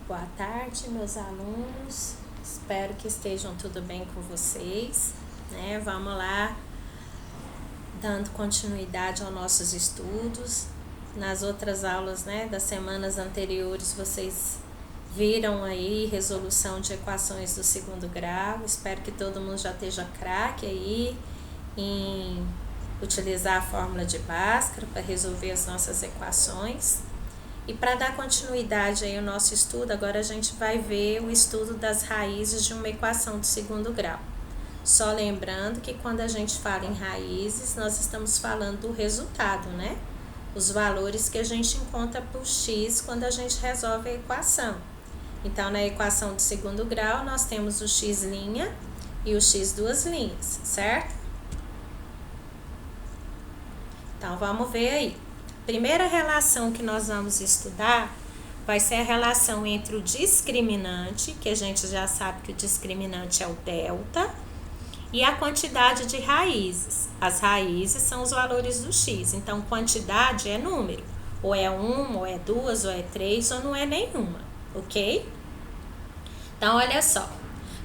Boa tarde, meus alunos. Espero que estejam tudo bem com vocês, né? Vamos lá, dando continuidade aos nossos estudos. Nas outras aulas, né, das semanas anteriores, vocês viram aí resolução de equações do segundo grau. Espero que todo mundo já esteja craque aí em utilizar a fórmula de Bhaskara para resolver as nossas equações. E para dar continuidade aí ao nosso estudo, agora a gente vai ver o estudo das raízes de uma equação do segundo grau. Só lembrando que quando a gente fala em raízes, nós estamos falando do resultado, né? Os valores que a gente encontra por x quando a gente resolve a equação. Então, na equação do segundo grau, nós temos o x' e o x duas linhas, certo? Então, vamos ver aí. Primeira relação que nós vamos estudar vai ser a relação entre o discriminante, que a gente já sabe que o discriminante é o delta, e a quantidade de raízes. As raízes são os valores do x, então quantidade é número, ou é 1, ou é 2, ou é 3, ou não é nenhuma, ok? Então, olha só,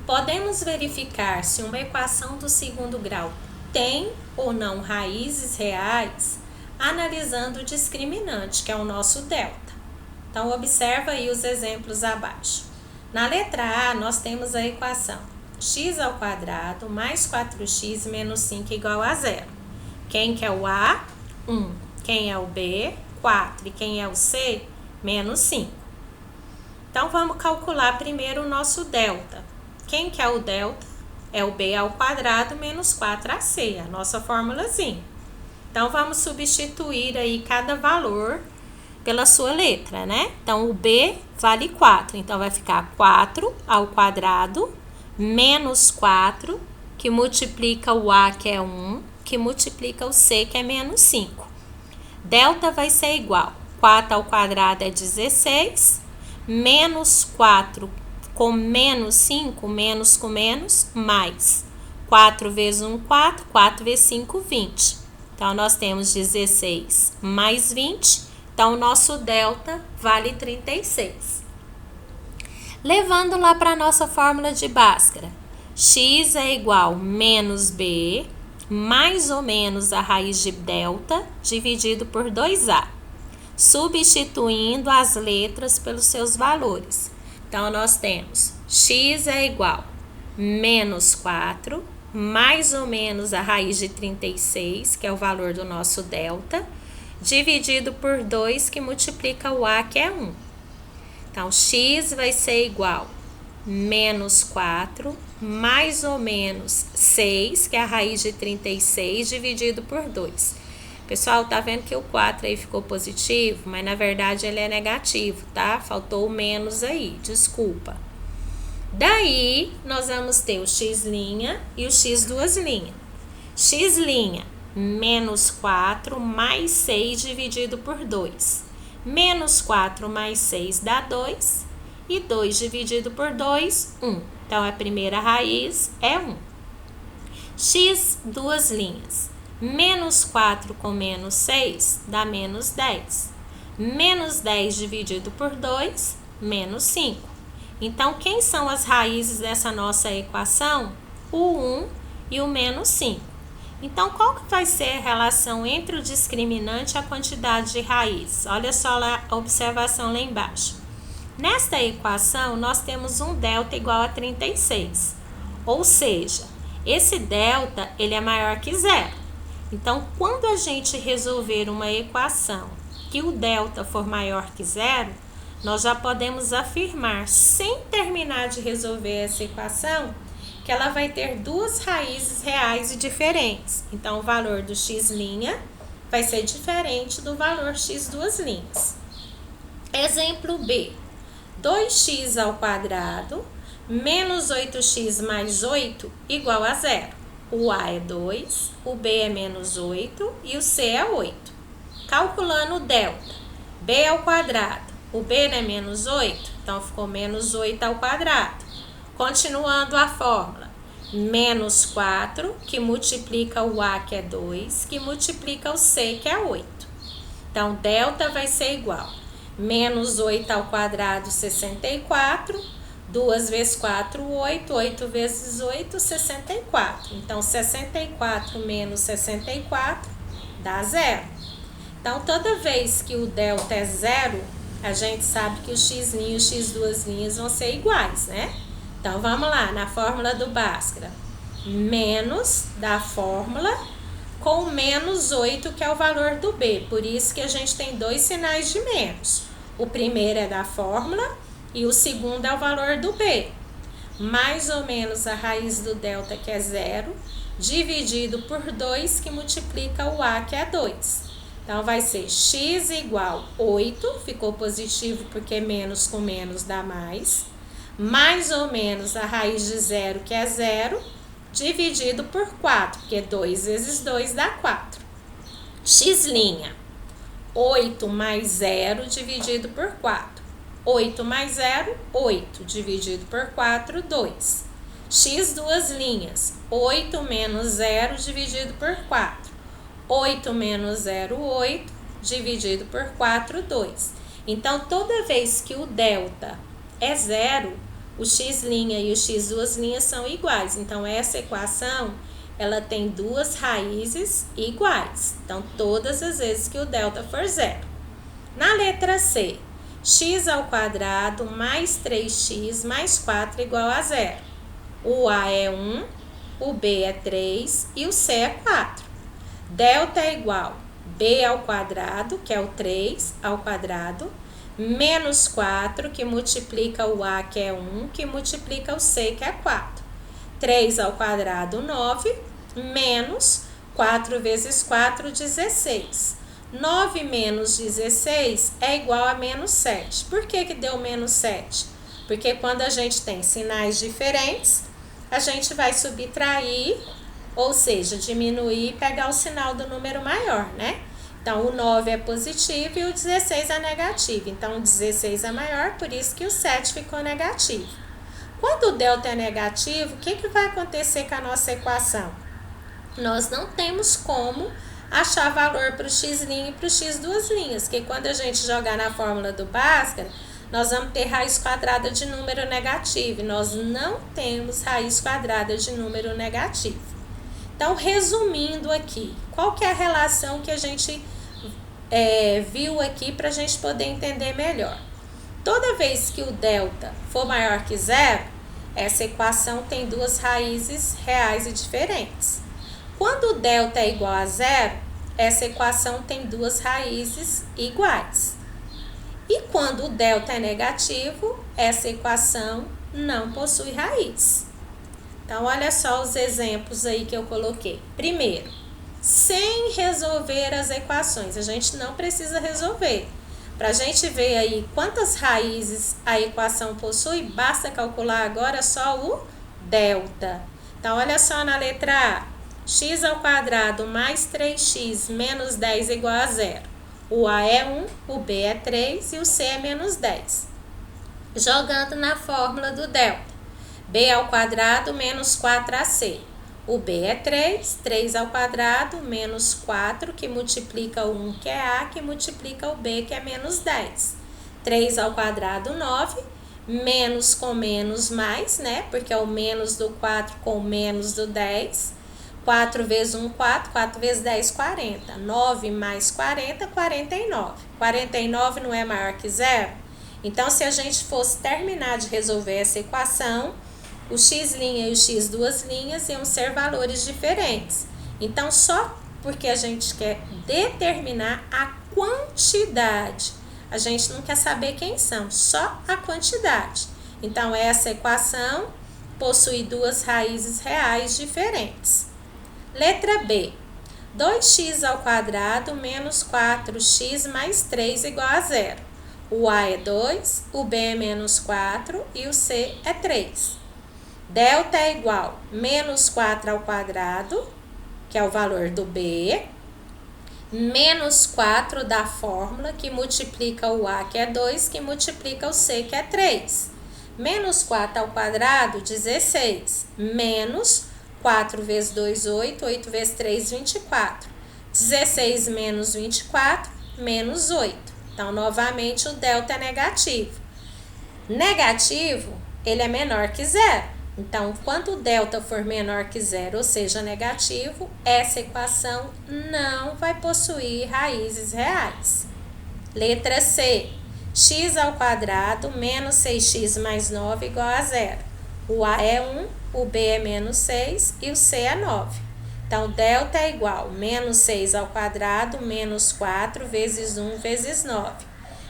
podemos verificar se uma equação do segundo grau tem ou não raízes reais analisando o discriminante, que é o nosso delta. Então, observa aí os exemplos abaixo. Na letra A, nós temos a equação x² mais 4x menos 5 igual a 0. Quem que é o A? 1. Quem é o B? 4. E quem é o C? Menos 5. Então, vamos calcular primeiro o nosso delta. Quem que é o delta? É o B² menos 4AC, a nossa formulazinha. Então, vamos substituir aí cada valor pela sua letra, né? Então, o B vale 4. Então, vai ficar 4² menos 4, que multiplica o A, que é 1, que multiplica o C, que é menos 5. Delta vai ser igual. 4² é 16, menos 4 com menos 5, menos com menos, mais. 4 vezes 1, 4, 4 vezes 5, 20. Então, nós temos 16 mais 20, então o nosso delta vale 36. Levando lá para a nossa fórmula de Bhaskara, x é igual a menos b, mais ou menos a raiz de delta, dividido por 2a, substituindo as letras pelos seus valores. Então, nós temos x é igual a menos 4, mais ou menos a raiz de 36, que é o valor do nosso delta, dividido por 2, que multiplica o A, que é 1. Então, x vai ser igual a menos 4, mais ou menos 6, que é a raiz de 36, dividido por 2. Pessoal, tá vendo que o 4 aí ficou positivo, mas na verdade ele é negativo, tá? Faltou o menos aí, desculpa. Daí, nós vamos ter o x' e o x duas linhas. X' menos 4 mais 6 dividido por 2. Menos 4 mais 6 dá 2. E 2 dividido por 2, 1. Então, a primeira raiz é 1. X duas linhas. Menos 4 com menos 6 dá menos 10. Menos 10 dividido por 2, menos 5. Então, quem são as raízes dessa nossa equação? O 1 e o menos 5. Então, qual que vai ser a relação entre o discriminante e a quantidade de raízes? Olha só lá a observação lá embaixo. Nesta equação, nós temos um delta igual a 36. Ou seja, esse delta ele é maior que zero. Então, quando a gente resolver uma equação que o delta for maior que zero, nós já podemos afirmar, sem terminar de resolver essa equação, que ela vai ter duas raízes reais e diferentes. Então, o valor do x' vai ser diferente do valor x duas linhas. Exemplo B. 2x² menos 8x mais 8 igual a 0. O A é 2, o B é menos 8 e o C é 8. Calculando o delta, b². O B não é menos 8, então ficou menos 8². Continuando a fórmula, menos 4, que multiplica o A, que é 2, que multiplica o C, que é 8. Então, delta vai ser igual Menos 8 ao quadrado, 64. 2 vezes 4, 8. 8 vezes 8, 64. Então, 64 menos 64 dá 0. Então, toda vez que o delta é 0, a gente sabe que o x' e o x duas linhas vão ser iguais, né? Então, vamos lá, na fórmula do Bhaskara. Menos da fórmula com menos 8, que é o valor do b. Por isso que a gente tem dois sinais de menos. O primeiro é da fórmula e o segundo é o valor do b. Mais ou menos a raiz do delta, que é 0, dividido por 2, que multiplica o a, que é 2. Então, vai ser x igual 8, ficou positivo porque menos com menos dá mais ou menos a raiz de 0, que é 0, dividido por 4, porque 2 vezes 2 dá 4. X', 8 mais 0 dividido por 4. 8 mais 0, 8, dividido por 4, 2. X duas linhas, 8 menos 0 dividido por 4. 8 menos 0, 8, dividido por 4, 2. Então, toda vez que o delta é 0, o x' e o x duas linhas são iguais. Então, essa equação, ela tem duas raízes iguais. Então, todas as vezes que o delta for 0. Na letra C, x ao quadrado mais 3x mais 4 igual a 0. O a é 1, o b é 3 e o c é 4. Delta é igual b ao quadrado, que é o 3 ao quadrado, menos 4, que multiplica o a, que é 1, que multiplica o c, que é 4. 3 ao quadrado, 9, menos 4 vezes 4, 16. 9 menos 16 é igual a menos 7. Por que que deu menos 7? Porque quando a gente tem sinais diferentes, a gente vai subtrair, ou seja, diminuir e pegar o sinal do número maior, né? Então, o 9 é positivo e o 16 é negativo. Então, o 16 é maior, por isso que o 7 ficou negativo. Quando o delta é negativo, o que que vai acontecer com a nossa equação? Nós não temos como achar valor para o x' e para o x duas linhas, que quando a gente jogar na fórmula do Bhaskara, nós vamos ter raiz quadrada de número negativo, e nós não temos raiz quadrada de número negativo. Então, resumindo aqui, qual que é a relação que a gente viu aqui para a gente poder entender melhor? Toda vez que o delta for maior que 0, essa equação tem duas raízes reais e diferentes. Quando o delta é igual a 0, essa equação tem duas raízes iguais. E quando o delta é negativo, essa equação não possui raiz. Então, olha só os exemplos aí que eu coloquei. Primeiro, sem resolver as equações, a gente não precisa resolver. Para a gente ver aí quantas raízes a equação possui, basta calcular agora só o delta. Então, olha só na letra A, x ao quadrado mais 3x menos 10 igual a 0. O a é 1, o b é 3 e o c é menos 10. Jogando na fórmula do delta, b ao quadrado menos 4ac. O b é 3, 3 ao quadrado menos 4, que multiplica o 1, que é a, que multiplica o b, que é menos 10. 3 ao quadrado, 9, menos com menos mais, né? Porque é o menos do 4 com o menos do 10. 4 vezes 1, 4, 4 vezes 10, 40. 9 mais 40, 49. 49 não é maior que 0? Então, se a gente fosse terminar de resolver essa equação, o x' e o x duas linhas iam ser valores diferentes. Então, só porque a gente quer determinar a quantidade, a gente não quer saber quem são, só a quantidade. Então, essa equação possui duas raízes reais diferentes. Letra B. 2x ao quadrado menos 4x mais 3 igual a 0. O a é 2, o b é menos 4 e o c é 3. Delta é igual a menos 4 ao quadrado, que é o valor do b, menos 4 da fórmula, que multiplica o a, que é 2, que multiplica o c, que é 3. Menos 4 ao quadrado, 16. Menos 4 vezes 2, 8. 8 vezes 3, 24. 16 menos 24, menos 8. Então, novamente, o delta é negativo. Negativo, ele é menor que zero. Então, quando o delta for menor que zero, ou seja, negativo, essa equação não vai possuir raízes reais. Letra C. X ao quadrado menos 6x mais 9 igual a zero. O A é 1, o B é menos 6 e o C é 9. Então, delta é igual a menos 6 ao quadrado menos 4 vezes 1 vezes 9.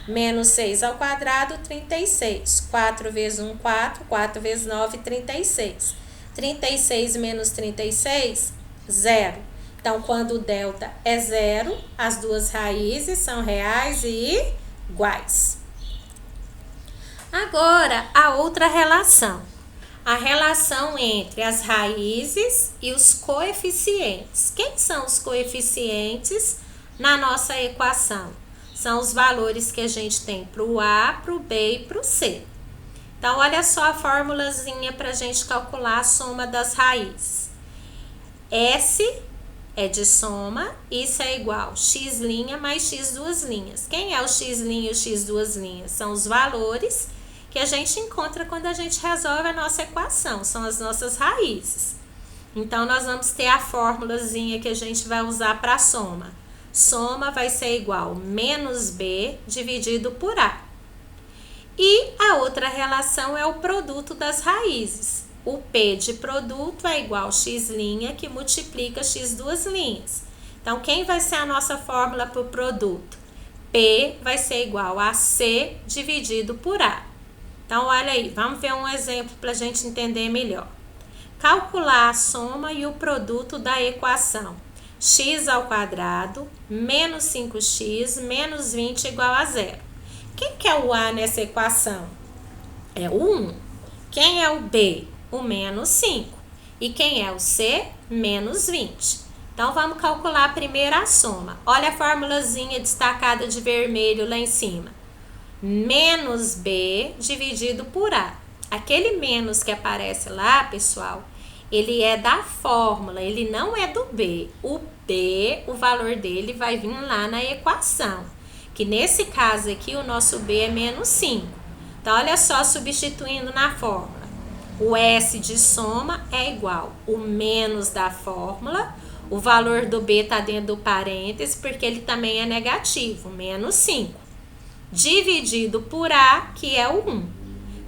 Menos 6 ao quadrado, 36. 4 vezes 1, 4. 4 vezes 9, 36. 36 menos 36, 0. Então, quando o delta é 0, as duas raízes são reais e iguais. Agora, a outra relação. A relação entre as raízes e os coeficientes. Quem são os coeficientes na nossa equação? São os valores que a gente tem para o A, para o B e para o C. Então, olha só a formulazinha para a gente calcular a soma das raízes. S é de soma, isso é igual x' mais x duas linhas. Quem é o x' e o x duas linhas? São os valores que a gente encontra quando a gente resolve a nossa equação, são as nossas raízes. Então, nós vamos ter a formulazinha que a gente vai usar para a soma. Soma vai ser igual menos B dividido por A. E a outra relação é o produto das raízes. O P de produto é igual a x' que multiplica x duas linhas. Então, quem vai ser a nossa fórmula para o produto? P vai ser igual a C dividido por A. Então, olha aí, vamos ver um exemplo para a gente entender melhor. Calcular a soma e o produto da equação. X ao quadrado menos 5x menos 20 igual a zero. Quem que é o A nessa equação? É o 1. Quem é o B? O menos 5. E quem é o C? Menos 20. Então, vamos calcular primeiro a soma. Olha a formulazinha destacada de vermelho lá em cima. Menos B dividido por A. Aquele menos que aparece lá, pessoal, ele é da fórmula, ele não é do B. O B, o valor dele vai vir lá na equação, que nesse caso aqui o nosso B é menos 5. Então, olha só, substituindo na fórmula. O S de soma é igual o menos da fórmula, o valor do B está dentro do parênteses, porque ele também é negativo, menos 5. Dividido por A, que é o 1.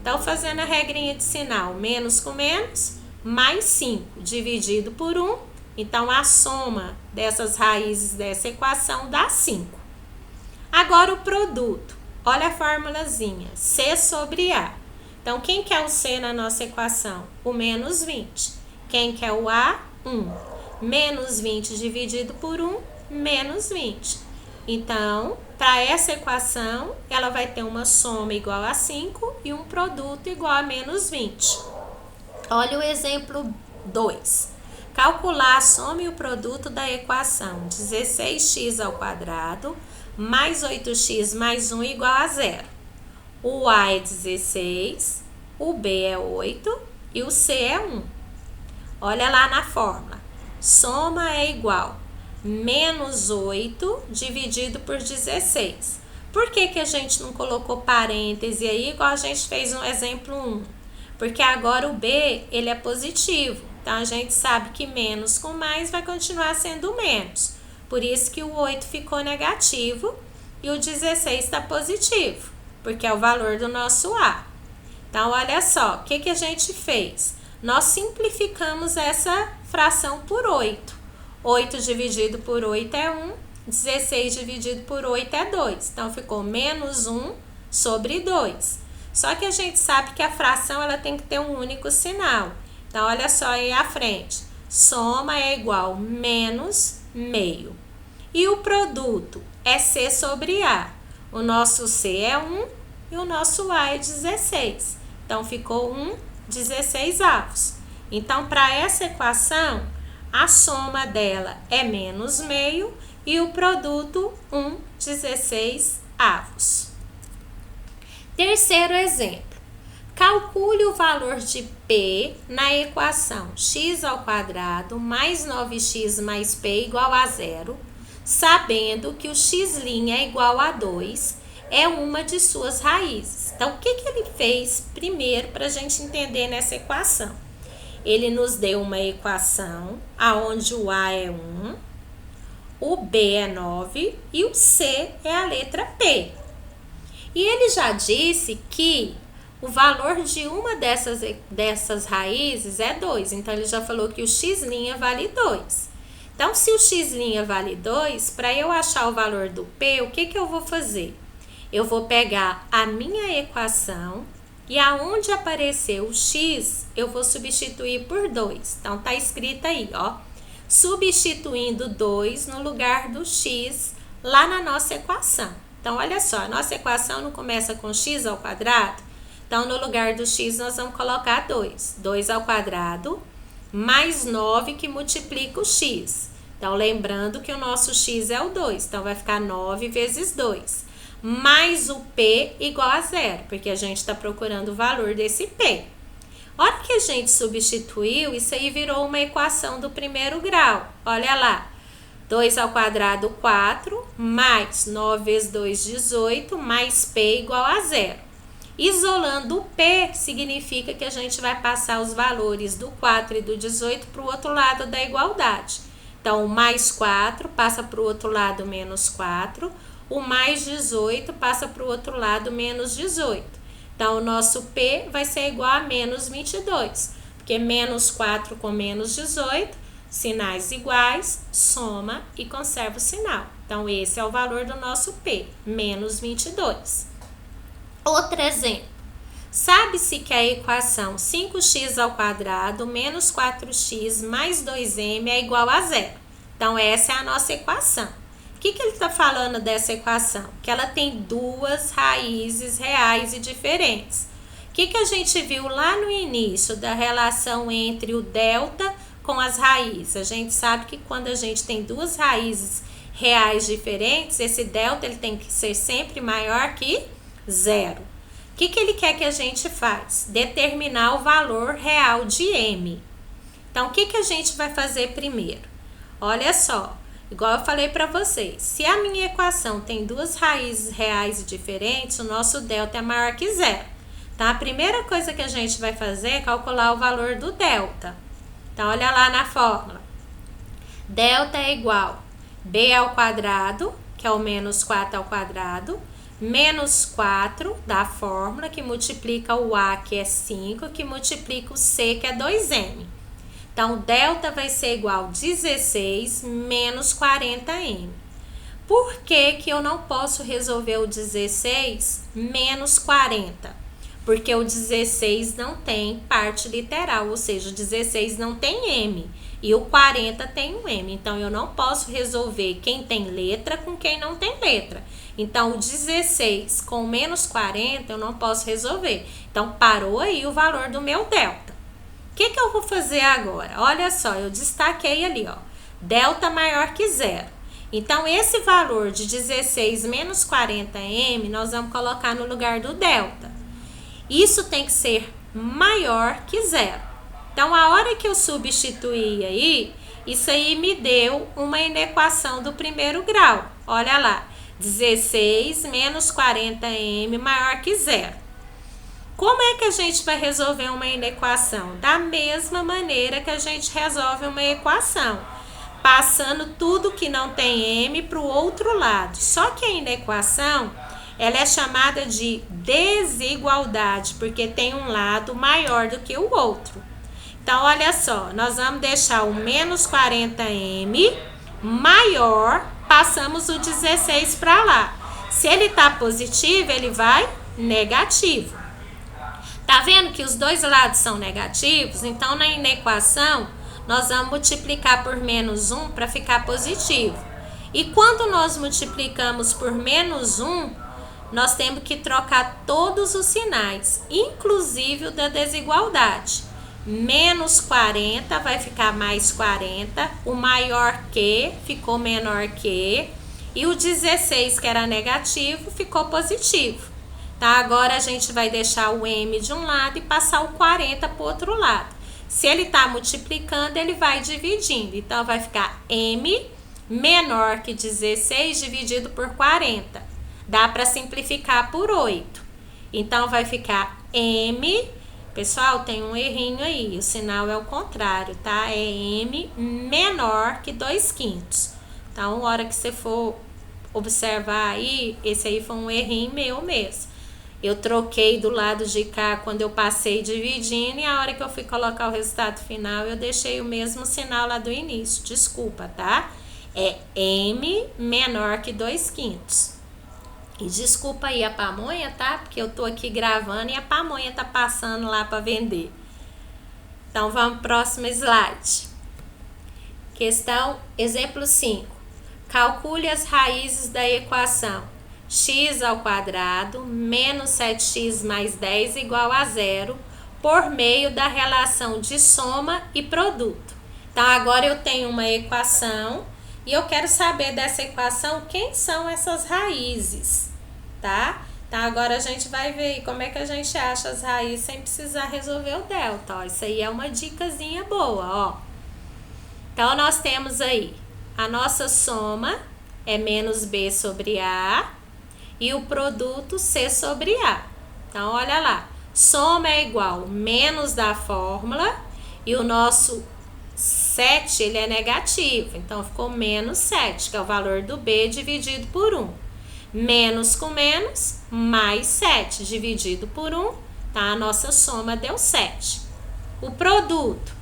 Então, fazendo a regrinha de sinal, menos com menos, mais 5, dividido por 1. Então, a soma dessas raízes dessa equação dá 5. Agora, o produto. Olha a formulazinha, C sobre A. Então, quem que é o C na nossa equação? O menos 20. Quem que é o A? 1. Menos 20 dividido por 1, menos 20. Então, para essa equação, ela vai ter uma soma igual a 5 e um produto igual a menos 20. Olha o exemplo 2. Calcular a soma e o produto da equação 16x ao quadrado mais 8x mais 1 igual a zero. O A é 16, o B é 8 e o C é 1. Olha lá na fórmula. Soma é igual menos 8 dividido por 16. Por que que a gente não colocou parêntese aí, igual a gente fez no exemplo 1? Porque agora o B, ele é positivo. Então, a gente sabe que menos com mais vai continuar sendo menos. Por isso que o 8 ficou negativo e o 16 está positivo, porque é o valor do nosso A. Então, olha só, o que que a gente fez? Nós simplificamos essa fração por 8. 8 dividido por 8 é 1, 16 dividido por 8 é 2. Então, ficou menos 1 sobre 2. Só que a gente sabe que a fração ela tem que ter um único sinal. Então, olha só aí à frente. Soma é igual menos meio. E o produto é C sobre A. O nosso C é 1 e o nosso A é 16. Então, ficou 1, 16 avos. Então, para essa equação, a soma dela é menos meio e o produto 1, 16 avos. Terceiro exemplo. Calcule o valor de P na equação x ao quadrado mais 9x mais P igual a zero, sabendo que o x' é igual a 2 é uma de suas raízes. Então, o que ele fez primeiro para a gente entender nessa equação? Ele nos deu uma equação onde o A é 1, o B é 9 e o C é a letra P. E ele já disse que o valor de uma dessas raízes é 2. Então, ele já falou que o x' vale 2. Então, se o x' vale 2, para eu achar o valor do P, o que eu vou fazer? Eu vou pegar a minha equação e aonde aparecer o x, eu vou substituir por 2. Então, tá escrito aí, ó. Substituindo 2 no lugar do x lá na nossa equação. Então, olha só, a nossa equação não começa com x ao quadrado? Então, no lugar do x, nós vamos colocar 2. 2 ao quadrado mais 9 que multiplica o x. Então, lembrando que o nosso x é o 2. Então, vai ficar 9 vezes 2. Mais o P igual a 0, porque a gente está procurando o valor desse P. A hora que a gente substituiu, isso aí virou uma equação do primeiro grau. Olha lá, 2 ao quadrado, 4, mais 9 vezes 2, 18, mais P igual a 0. Isolando o P, significa que a gente vai passar os valores do 4 e do 18 para o outro lado da igualdade. Então, o mais 4 passa para o outro lado menos 4, o mais 18 passa para o outro lado menos 18. Então, o nosso P vai ser igual a menos 22, porque menos 4 com menos 18, sinais iguais, soma e conserva o sinal. Então, esse é o valor do nosso P, menos 22. Outro exemplo. Sabe-se que a equação 5x ao quadrado menos 4x mais 2m é igual a 0. Então, essa é a nossa equação. O que ele está falando dessa equação? Que ela tem duas raízes reais e diferentes. O que a gente viu lá no início da relação entre o delta com as raízes? A gente sabe que quando a gente tem duas raízes reais diferentes, esse delta ele tem que ser sempre maior que 0. O que ele quer que a gente faz? Determinar o valor real de m. Então, o que a gente vai fazer primeiro? Olha só. Igual eu falei para vocês, se a minha equação tem duas raízes reais e diferentes, o nosso delta é maior que 0. Então, a primeira coisa que a gente vai fazer é calcular o valor do delta. Então, olha lá na fórmula. Delta é igual b ao quadrado, que é o menos 4 ao quadrado, menos 4 da fórmula, que multiplica o a, que é 5, que multiplica o c, que é 2m. Então, delta vai ser igual a 16 menos 40m. Por que eu não posso resolver o 16 menos 40? Porque o 16 não tem parte literal, ou seja, o 16 não tem m. E o 40 tem um m. Então, eu não posso resolver quem tem letra com quem não tem letra. Então, o 16 com menos 40 eu não posso resolver. Então, parou aí o valor do meu delta. O que eu vou fazer agora? Olha só, eu destaquei ali, ó, delta maior que 0. Então, esse valor de 16 menos 40m, nós vamos colocar no lugar do delta. Isso tem que ser maior que 0. Então, a hora que eu substituir aí, isso aí me deu uma inequação do primeiro grau. Olha lá, 16 menos 40m maior que 0. Como é que a gente vai resolver uma inequação? Da mesma maneira que a gente resolve uma equação, passando tudo que não tem m para o outro lado. Só que a inequação, ela é chamada de desigualdade, porque tem um lado maior do que o outro. Então, olha só, nós vamos deixar o menos 40m maior, passamos o 16 para lá. Se ele está positivo, ele vai negativo. Tá vendo que os dois lados são negativos? Então, na inequação, nós vamos multiplicar por menos 1 para ficar positivo. E quando nós multiplicamos por menos 1, nós temos que trocar todos os sinais, inclusive o da desigualdade. Menos 40 vai ficar mais 40, o maior que ficou menor que, e o 16, que era negativo, ficou positivo. Tá? Agora, a gente vai deixar o m de um lado e passar o 40 para o outro lado. Se ele está multiplicando, ele vai dividindo. Então, vai ficar m menor que 16 dividido por 40. dá para simplificar por 8. Então, vai ficar M. Pessoal, tem um errinho aí, o sinal é o contrário, tá? É M menor que 2/5. Então, na hora que você for observar aí, esse aí foi um errinho meu mesmo. Eu troquei do lado de cá quando eu passei dividindo e a hora que eu fui colocar o resultado final, eu deixei o mesmo sinal lá do início. Desculpa, tá? É M menor que 2/5. E desculpa aí a pamonha, tá? Porque eu tô aqui gravando e a pamonha tá passando lá para vender. Então, vamos pro próximo slide. Questão, exemplo 5. Calcule as raízes da equação x ao quadrado menos 7x mais 10 igual a 0 por meio da relação de soma e produto. Então, agora eu tenho uma equação e eu quero saber dessa equação quem são essas raízes, tá? Então, agora a gente vai ver como é que a gente acha as raízes sem precisar resolver o delta, ó. Isso aí é uma dicasinha boa, ó. Então, nós temos aí a nossa soma é menos b sobre a e o produto c sobre a. Então, olha lá, soma é igual menos da fórmula e o nosso 7, ele é negativo, então ficou menos 7, que é o valor do b dividido por 1. Menos com menos, mais 7 dividido por 1, tá? A nossa soma deu 7. O produto,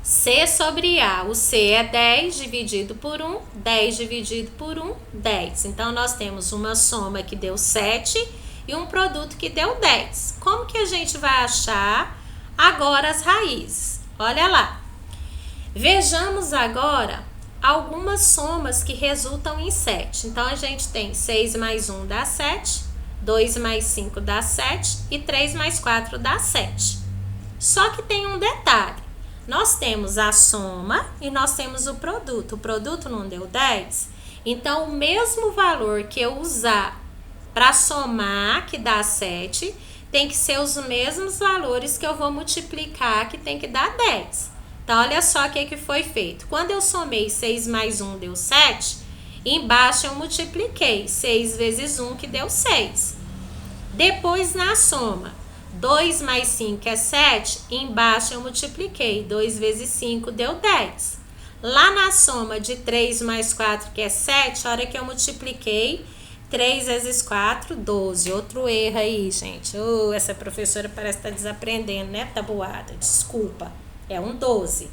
c sobre a, o c é 10 dividido por 1, 10 dividido por 1, 10. Então, nós temos uma soma que deu 7 e um produto que deu 10. Como que a gente vai achar agora as raízes? Olha lá. Vejamos agora algumas somas que resultam em 7. Então, a gente tem 6 mais 1 dá 7, 2 mais 5 dá 7 e 3 mais 4 dá 7. Só que tem um detalhe. Nós temos a soma e nós temos o produto. O produto não deu 10. Então, o mesmo valor que eu usar para somar, que dá 7, tem que ser os mesmos valores que eu vou multiplicar, que tem que dar 10. Então, olha só o que foi feito. Quando eu somei 6 mais 1 deu 7, embaixo eu multipliquei 6 vezes 1, que deu 6. Depois, na soma, 2 mais 5 é 7, embaixo eu multipliquei, 2 vezes 5 deu 10. Lá na soma de 3 mais 4, que é 7, a hora que eu multipliquei, 3 vezes 4, 12. Outro erro aí, gente. Essa professora parece estar desaprendendo, né? Tabuada, desculpa. É um 12.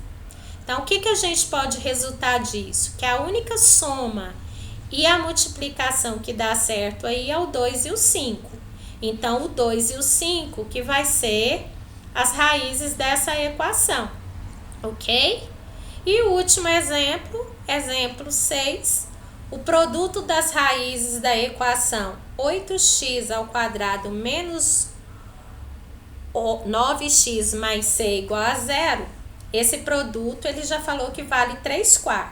Então, o que a gente pode resultar disso? Que a única soma e a multiplicação que dá certo aí é o 2 e o 5. Então, o 2 e o 5 que vai ser as raízes dessa equação, ok? E o último exemplo, exemplo 6, o produto das raízes da equação 8x ao quadrado menos 9x mais c igual a 0, esse produto ele já falou que vale 3/4.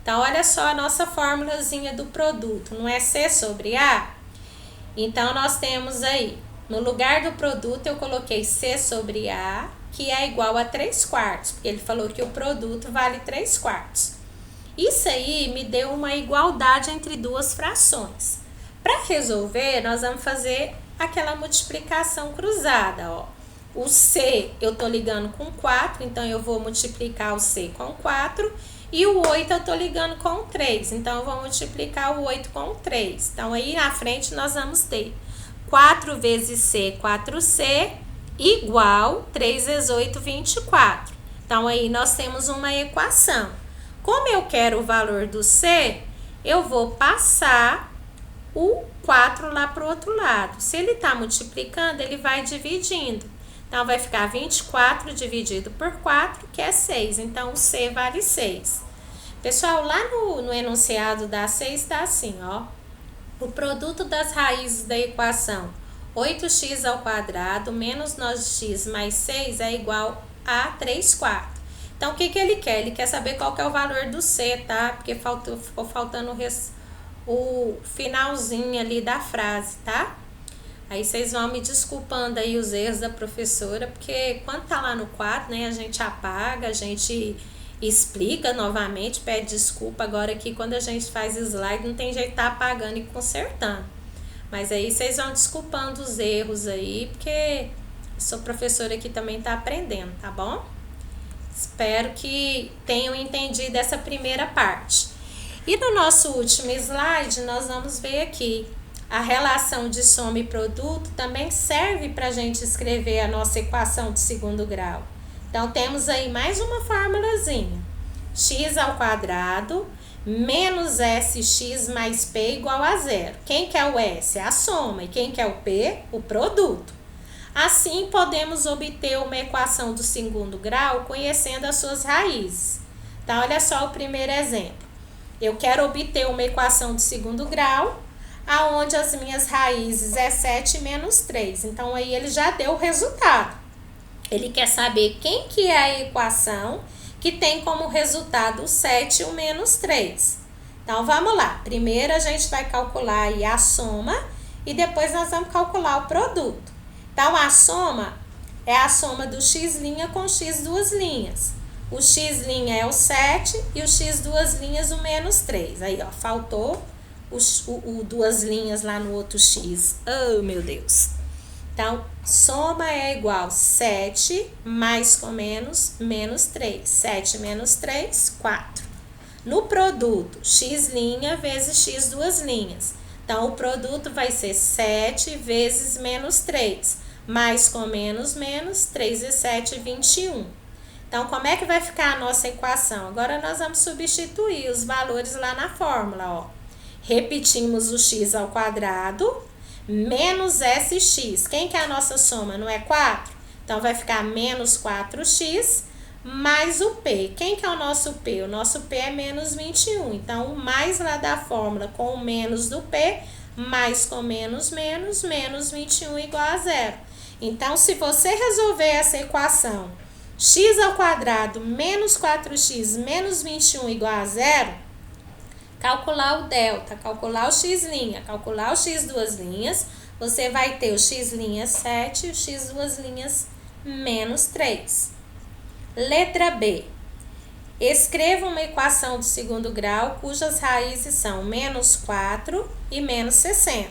Então, olha só a nossa fórmulazinha do produto, não é c sobre a? Então, nós temos aí, no lugar do produto, eu coloquei c sobre a, que é igual a 3/4, porque ele falou que o produto vale 3/4. Isso aí me deu uma igualdade entre duas frações. Para resolver, nós vamos fazer aquela multiplicação cruzada, ó. O c eu tô ligando com 4, então eu vou multiplicar o c com 4. E o 8 eu tô ligando com 3, então eu vou multiplicar o 8 com 3. Então, aí na frente nós vamos ter 4 vezes c, 4c, igual 3 vezes 8, 24. Então, aí nós temos uma equação. Como eu quero o valor do c, eu vou passar o 4 lá para o outro lado. Se ele está multiplicando, ele vai dividindo. Então, vai ficar 24 dividido por 4, que é 6. Então, o c vale 6. Pessoal, lá no enunciado da C está assim, ó. O produto das raízes da equação 8x ao quadrado menos 9x mais 6 é igual a 3/4. Então, o que ele quer? Ele quer saber qual que é o valor do c, tá? Porque ficou faltando o finalzinho ali da frase, tá? Aí vocês vão me desculpando aí os erros da professora, porque quando tá lá no quadro, né, a gente apaga, a gente explica novamente, pede desculpa. Agora aqui quando a gente faz slide não tem jeito de tá apagando e consertando. Mas aí vocês vão desculpando os erros aí, porque sou professora aqui também tá aprendendo, tá bom? Espero que tenham entendido essa primeira parte. E no nosso último slide nós vamos ver aqui a relação de soma e produto também serve para a gente escrever a nossa equação de segundo grau. Então, temos aí mais uma formulazinha. X ao quadrado menos SX mais P igual a zero. Quem que é o S? É a soma. E quem que é o P? O produto. Assim, podemos obter uma equação do segundo grau conhecendo as suas raízes. Então, olha só o primeiro exemplo. Eu quero obter uma equação de segundo grau, aonde as minhas raízes é 7 menos 3. Então, aí ele já deu o resultado. Ele quer saber quem que é a equação que tem como resultado o 7 e o menos 3. Então, vamos lá. Primeiro, a gente vai calcular aí a soma e depois nós vamos calcular o produto. Então, a soma é a soma do x' com x duas linhas. O x' é o 7 e o x duas linhas o menos 3. Aí, ó, faltou o duas linhas lá no outro x. Oh, meu Deus! Então, soma é igual 7 mais com menos, menos 3. 7 menos 3, 4. No produto, x' vezes x duas linhas. Então, o produto vai ser 7 vezes menos 3. Mais com menos, menos, 3 e 7, 21. Então, como é que vai ficar a nossa equação? Agora, nós vamos substituir os valores lá na fórmula, ó. Repetimos o x ao quadrado menos SX. Quem que é a nossa soma? Não é 4? Então, vai ficar menos 4x mais o P. Quem que é o nosso P? O nosso P é menos 21. Então, o mais lá da fórmula com o menos do P, mais com menos, menos, menos 21 igual a zero. Então, se você resolver essa equação, x ao quadrado menos 4x menos 21 igual a zero, calcular o delta, calcular o x', calcular o x duas linhas, você vai ter o x' 7 e o x duas linhas menos 3. Letra B. Escreva uma equação do segundo grau cujas raízes são menos 4 e menos 60.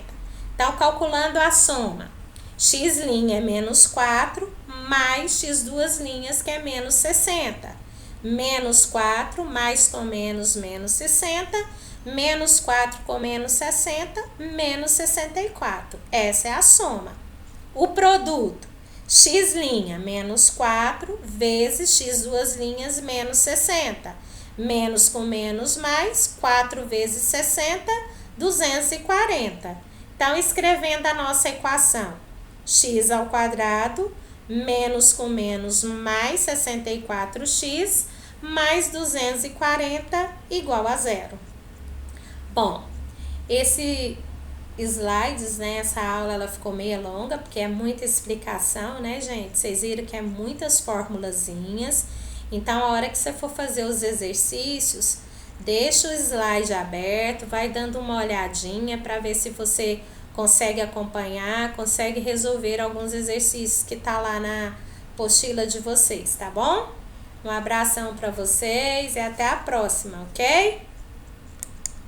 Então, calculando a soma, x' é menos 4 mais x duas linhas, que é menos 60. Menos 4 mais com menos, menos 60. Menos 4 com menos 60, menos 64. Essa é a soma. O produto, x', menos 4, vezes x duas linhas, menos 60. Menos com menos mais, 4 vezes 60, 240. Então, escrevendo a nossa equação, x ao quadrado, menos com menos, mais 64x, mais 240, igual a zero. Bom, esse slides, né, essa aula ela ficou meio longa, porque é muita explicação, né, gente? Vocês viram que é muitas formulazinhas. Então, a hora que você for fazer os exercícios, deixa o slide aberto, vai dando uma olhadinha para ver se você consegue acompanhar, consegue resolver alguns exercícios que tá lá na apostila de vocês, tá bom? Um abração para vocês e até a próxima, ok?